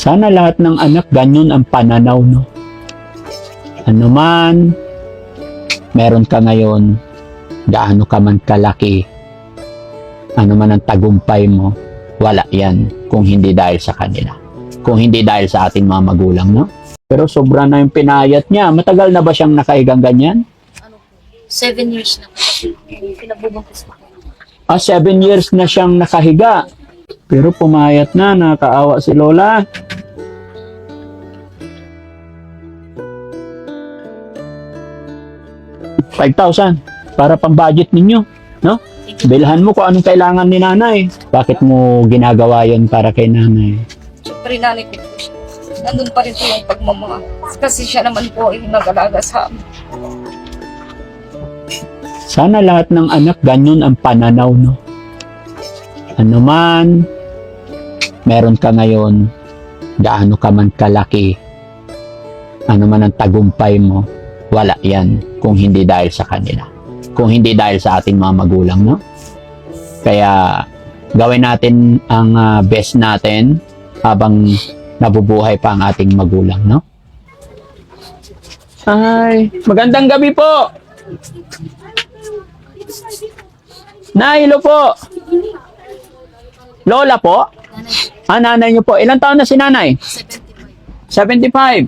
Sana lahat ng anak ganyan ang pananaw, no? Ano man, meron ka ngayon, gaano ka man kalaki, ano man ang tagumpay mo, wala yan kung hindi dahil sa kanila. Kung hindi dahil sa ating mga magulang, no? Pero sobra na yung pinayat niya. Matagal na ba siyang nakahigang ganyan? 7 years na po kasi pinabubungkis pa. 7 years na siyang nakahiga. Pero pumayat na, nakakaawa si Lola. ₱5,000 para pang-budget ninyo, no? Bilhan mo kung anong kailangan ni nanay. Bakit mo ginagawa yon para kay nanay? Siyempre nanay ko po siya. Nandun pa rin po yung pagmamahal. Kasi siya naman po yung nag-alaga sa amin. Sana lahat ng anak ganyan ang pananaw, no? Ano man, meron ka ngayon, gaano ka man kalaki, ano man ang tagumpay mo, wala yan kung hindi dahil sa kanila. Kung hindi dahil sa ating mga magulang, no? Kaya gawin natin ang best natin habang nabubuhay pa ang ating magulang, no? Ay, magandang gabi po. Nay, hello po. Lola po? Nanay niyo po. Ilang taon na si nanay? 75.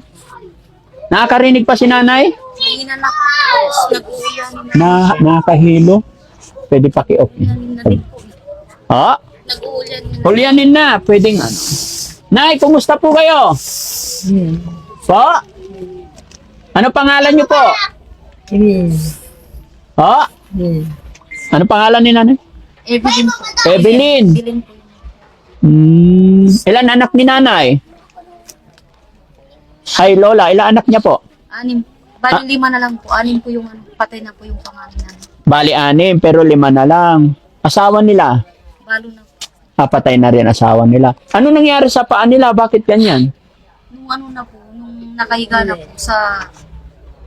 Nakakarinig pa si nanay? Hindi na nag-uulan. Nakahilo? Pwede paki-off. Na din po. Ha? Nag-uulan na. Hulyanin na. Pwedeng ano. Nay, kumusta po kayo? Po? Ano pangalan niyo po? Po? Ano pangalan ni nanay? Evelyn po. Evelyn. Evelyn po. Ilan anak ni nanay? Ay, Lola, ilan anak niya po? 6. Bali 5 na lang po. 6 po yung patay na po yung pangalan namin. Bali, 6, pero 5 na lang. Asawa nila? Balo na po. Patay na rin asawa nila. Ano nangyari sa paa nila? Bakit ganyan? Nung ano na po, nung nakahiga na po sa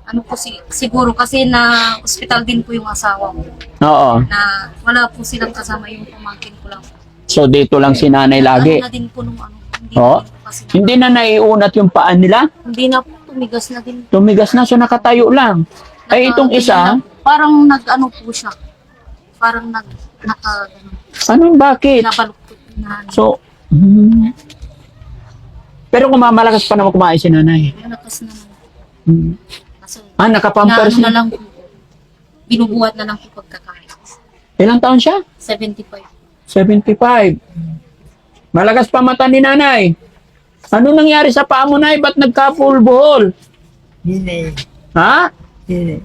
ano po siguro kasi na ospital din po yung asawa ko. Oo. Na wala po silang kasama yung pamangkin ko lang. So, dito lang si nanay lagi. Ano na din po nung ano. Hindi Oo. na din po kasi Hindi na naiunat yung paa nila? hindi na po tumigas na din. Tumigas na, so nakatayo lang. Ay, itong isa, Parang nag-ano po siya. Parang bakit? pinabaluktot na. So, pero kumamalakas pa naman kumain si nanay. Malakas na lang. Hmm. Kaso, Nakapampers na na. lang po. Binubuhat na lang po pagkakain. Ilang taon siya? 75. 75. Malakas pa mata ni nanay. Ano nangyari sa paa mo, nay? Ba't nagka-full-buhol? Hindi. Ha? Hindi.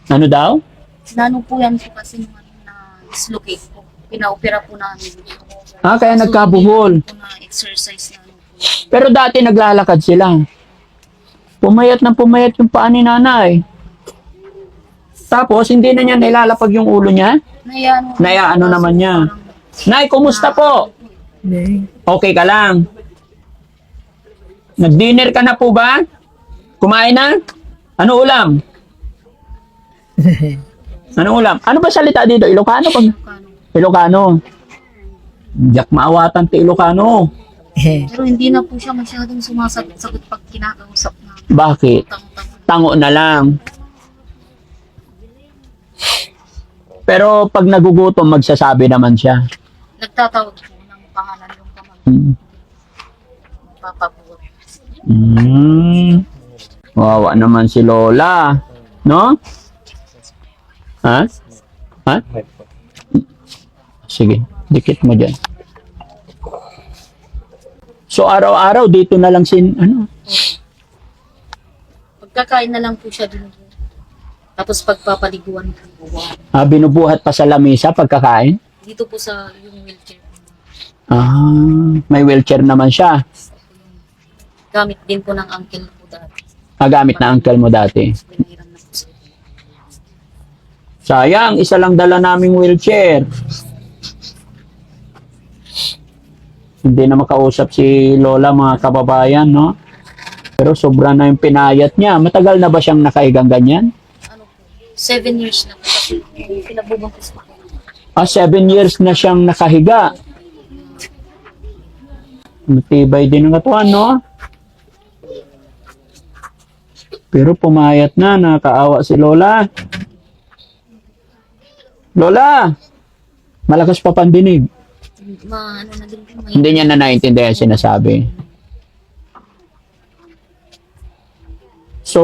Ano daw? Nano po yan po kasi nung na-dislocate po. Pina-opera po namin. Kaya nagkabuhol. So, hindi na po na-exercise na ano po. Pero dati naglalakad sila. Pumayat na pumayat yung paa ni nanay. Tapos, hindi na niya nilalapag yung ulo niya? Naiaano naman niya. Nay, kumusta po? Hindi. Okay ka lang? Nag-dinner ka na po ba? Kumain na? Ano ulam? Ano ulam? Ano ba salita dito? Ilocano pag? Ilocano. Diyak maawatan ti Ilocano. Pero hindi na po siya masyadong sumasagot pag kinakausap na. Bakit? Utang-utang. Tango na lang. Pero pag nagugutom, magsasabi naman siya. Nagtatawag po ng pangalan yung pamangkin. Papabuhat. Wawa naman si Lola. No? Ha? Ha? Sige, dikit mo dyan. So, araw-araw, dito na lang Pagkakain na lang po siya din. Tapos pagpapaliguan po. binubuhat pa sa lamesa pagkakain? Dito po sa yung wheelchair. May wheelchair naman siya. Gamit din po ng uncle po dati. Gamit na uncle mo dati. Binihiran na po siya. Sayang, isa lang dala naming wheelchair. Hindi na makausap si Lola, mga kababayan, no? Pero sobra na yung pinayat niya. Matagal na ba siyang nakahigang ganyan? Ano po, 7 years na po kasi pinabubungkis pa. 7 years na siyang nakahiga. Matibay din ang katawan, no? Pero pumayat na, nakakaawa si Lola. Lola! Malakas pa pandinig. Ano na din po, may Hindi niya na naiintindihan sinasabi. So,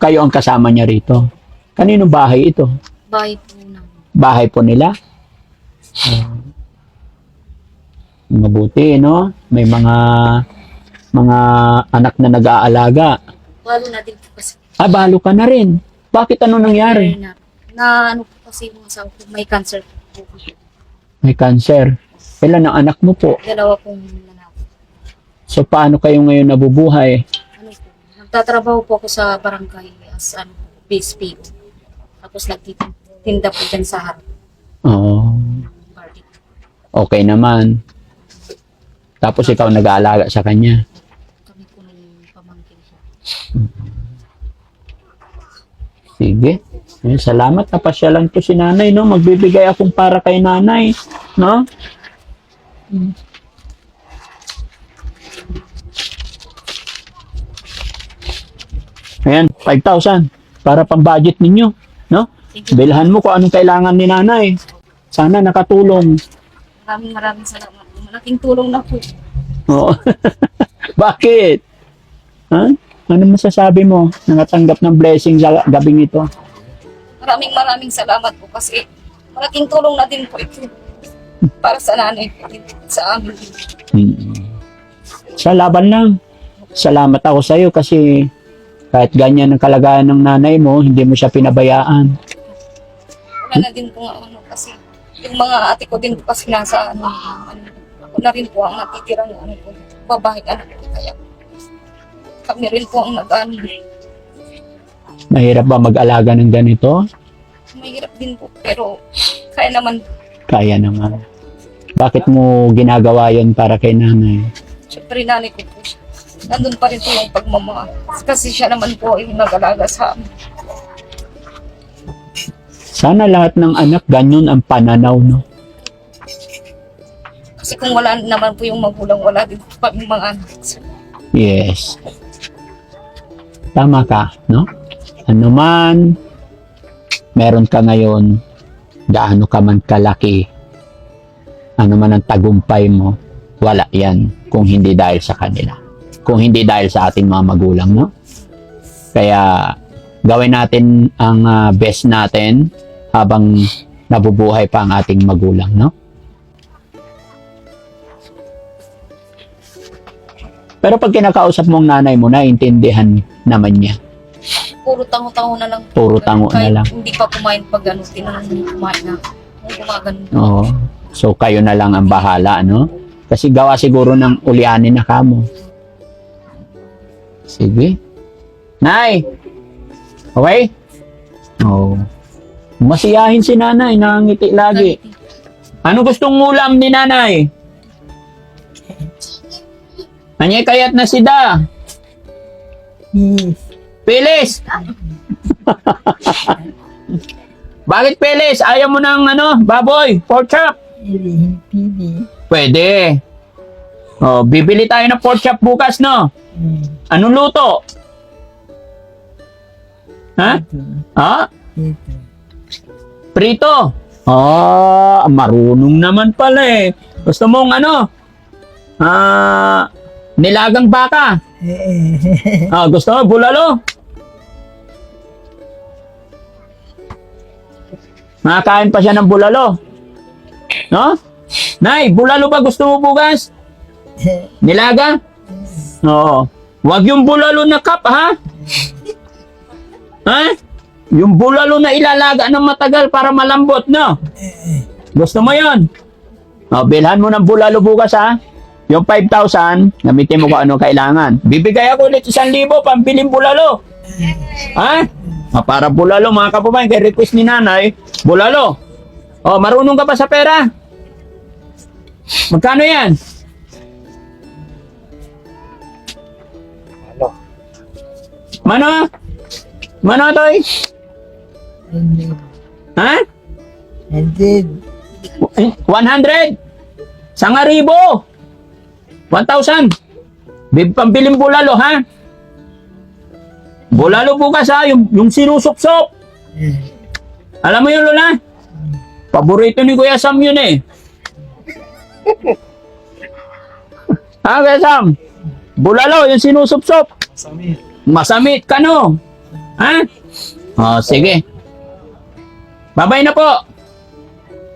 kayo ang kasama niya rito. Kanino bahay ito? bahay po na. Bahay po nila? Mabuti, no? May mga anak na nag-aalaga. Walo na din po kasi. Ah, balo ka na rin. Bakit ano nangyari? Na ano po kasi yung asawa ko, may cancer po. May cancer. Ilan ang anak mo po? Dalawa pong lalaki. So, paano kayo ngayon nabubuhay? Ano po, nagtatrabaho po ako sa barangay as base pay. Tapos nagtitinda po dyan sa harap. Oo. Party. Okay naman. Tapos ikaw nag-aalaga sa kanya. Kami po nung pamangkin ko. Sige. Eh, salamat. Napasyalan ko si nanay, no? Magbibigay akong para kay nanay. No? Ayan, 5,000. Para pang-budget ninyo. No? Thank you. Bilhan mo kung anong kailangan ni nanay. Sana nakatulong. Maraming salamat. Malaking tulong na po. Oo. Bakit? Ha? Ano masasabi mo? Nakatanggap ng blessing sa gabing ito? Maraming salamat po kasi malaking tulong na din po ito para sa nanay ko din, sa amin. Sa laban lang. Salamat ako sa iyo kasi kahit ganyan ang kalagayan ng nanay mo, hindi mo siya pinabayaan. Wala na din po ano kasi yung mga ate ko din po kasi nasa ako na rin po ang natitira ng babae anak ko kaya kami rin po ang nag-ano. Mahirap ba mag-alaga ng ganito? Mahirap din po pero kaya naman Kaya naman. Bakit mo ginagawa yon para kay nanay? syempre nanay ko po siya. Nandun pa rin po yung pagmamahal kasi siya naman po yung nag-alaga sa amin. Sana lahat ng anak ganyan ang pananaw, no? Kasi kung wala naman po yung magulang, wala din po kami mga anak. Yes. Tama ka, no? Ano man, meron ka ngayon, gaano ka man kalaki, ano man ang tagumpay mo, wala yan kung hindi dahil sa kanila. Kung hindi dahil sa ating mga magulang, no? Kaya, gawin natin ang best natin habang nabubuhay pa ang ating magulang, no? Pero pag kinakausap mong nanay mo, naiintindihan naman niya. Puro tango-tango na lang. Puro tango na Kahit lang. hindi pa kumain pag ano, tinanong kumain na. Kung gumagano. Oo. So, kayo na lang ang bahala, no? Kasi gawa siguro ng ulianin na kamo. Sige. Nay! Okay? Oo. Masiyahin si nanay, nangangiti lagi. Ano gustong ulam ni nanay? Anyay kayat na si Da? Pilis! Bakit Pilis? Ayaw mo ng baboy? Pork chop? Pwede. Oh, bibili tayo ng pork chop bukas, no? Anong luto? Ha? Ha? Prito? Ah, marunong naman pala eh. Gusto mong nilagang baka? Gusto mo bulalo? Nakakain pa siya ng bulalo. No? Nay, bulalo ba gusto mo bukas? Nilaga? Oo. Wag yung bulalo na cup, ha? Ha? Yung bulalo na ilalaga ng matagal para malambot, no? Gusto mo yon? Bilhan mo ng bulalo bukas, ha? Yung 5,000, gamitin mo kung ano kailangan. Bibigay ako ulit 1,000 pambiling bulalo. Ha? Para bulalo, mga kababayan, kay request ni nanay, bulalo. Marunong ka ba sa pera? Magkano yan? Mano? Mano, Toy? Ha? 100? 100? 1,000? 1,000. Pambiling bulalo, ha? Bulalo bukas, ha? Yung sinusop-sop. Alam mo yun, Lola? Paborito ni Kuya Sam yun, eh. Ha, Kuya Sam? Bulalo, yung sinusop-sop. Masamit ka, no? Ha? O, sige. Babay na po.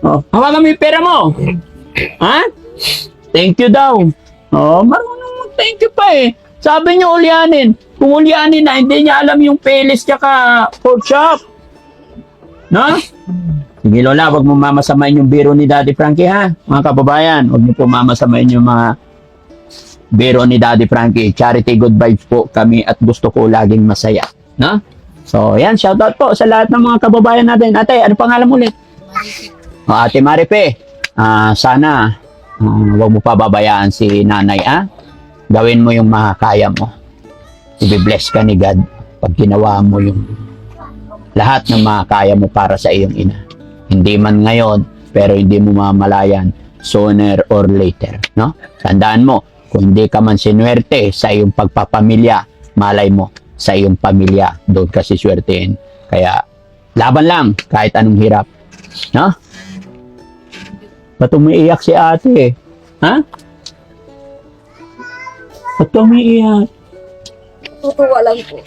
O, hawakan mo yung pera mo. Ha? Thank you daw. O, marunong mag-thank you pa eh. Sabi niyo ulyanin. Kung ulyanin na, hindi niya alam yung Pelis tsaka pork chop. No? Sige Lola, wag mo mamasamain yung biro ni Daddy Frankie, ha? Mga kababayan, wag niyo po mamasamain yung mga biro ni Daddy Frankie. Charity good vibes po kami at gusto ko laging masaya. No? So, yan, shoutout po sa lahat ng mga kababayan natin. Ate, ano pangalan mo ulit? O, Ate Marife, sana wag mo pababayaan si nanay, ha? Gawin mo yung makakaya mo. I-bless ka ni God pag ginawa mo yung lahat ng makakaya mo para sa iyong ina. Hindi man ngayon, pero hindi mo mamalayan sooner or later, no? Tandaan mo, kung hindi ka man sinuwerte sa iyong pagpapamilya, malay mo sa iyong pamilya, doon ka siswertein. Kaya, laban lang kahit anong hirap, no? Ba't umiiyak si ate? Ha? Ba't umiiyak? Tutuwa lang po.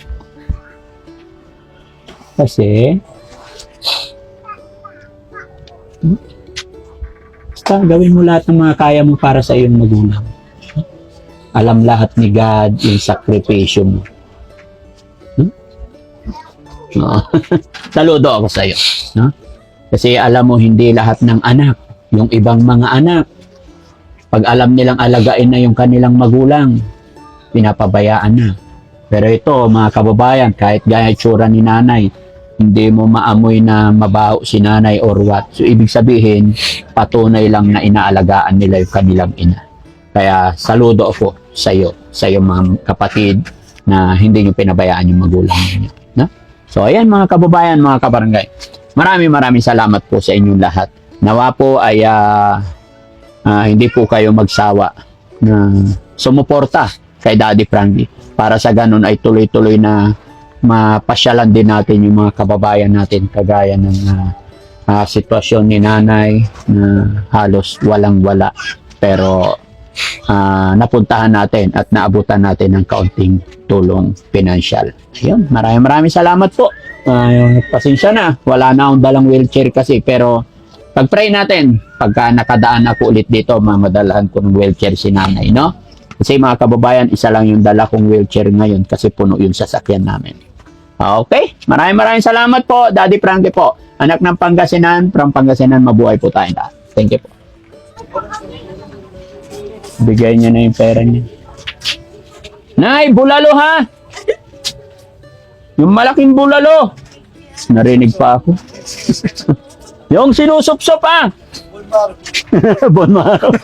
Kasi, basta gawin mo lahat ng mga kaya mo para sa iyong magulang. Alam lahat ni God yung sakripisyo mo. No? Saludo ako sa iyo. No? Kasi alam mo, hindi lahat ng anak, yung ibang mga anak, pag alam nilang alagain na yung kanilang magulang, pinapabayaan na. Pero ito, mga kababayan, kahit gaya itsura ni nanay, hindi mo maamoy na mabaho si nanay or what. So, ibig sabihin, patunay lang na inaalagaan nila yung kanilang ina. Kaya, saludo ako sa iyo mga kapatid na hindi nyo pinabayaan yung magulang niyo. No? So, ayan mga kababayan, mga kabarangay. Maraming salamat po sa inyong lahat. Nawa po ay hindi po kayo magsawa na sumuporta kay Daddy Frankie. Para sa ganun ay tuloy-tuloy na mapasyalan din natin yung mga kababayan natin kagaya ng sitwasyon ni nanay na halos walang-wala. Pero napuntahan natin at naabutan natin ng kaunting tulong pinansyal. Ayun, maraming salamat po. Pasensya na, wala na akong dalang wheelchair kasi, pero pag-pray natin, pagka nakadaan ako ulit dito, mamadalahan ko ng wheelchair si nanay, no? Kasi mga kababayan, isa lang yung dala kong wheelchair ngayon kasi puno yung sasakyan namin. Okay, maraming salamat po, Daddy Frankie po. Anak ng Pangasinan, from Pangasinan, mabuhay po tayo lahat. Thank you po. Bigay niya na yung pera niya. Nay, bulalo ha! Yung malaking bulalo. Narinig pa ako. Yung sinusop-sop ha! Bonmaro.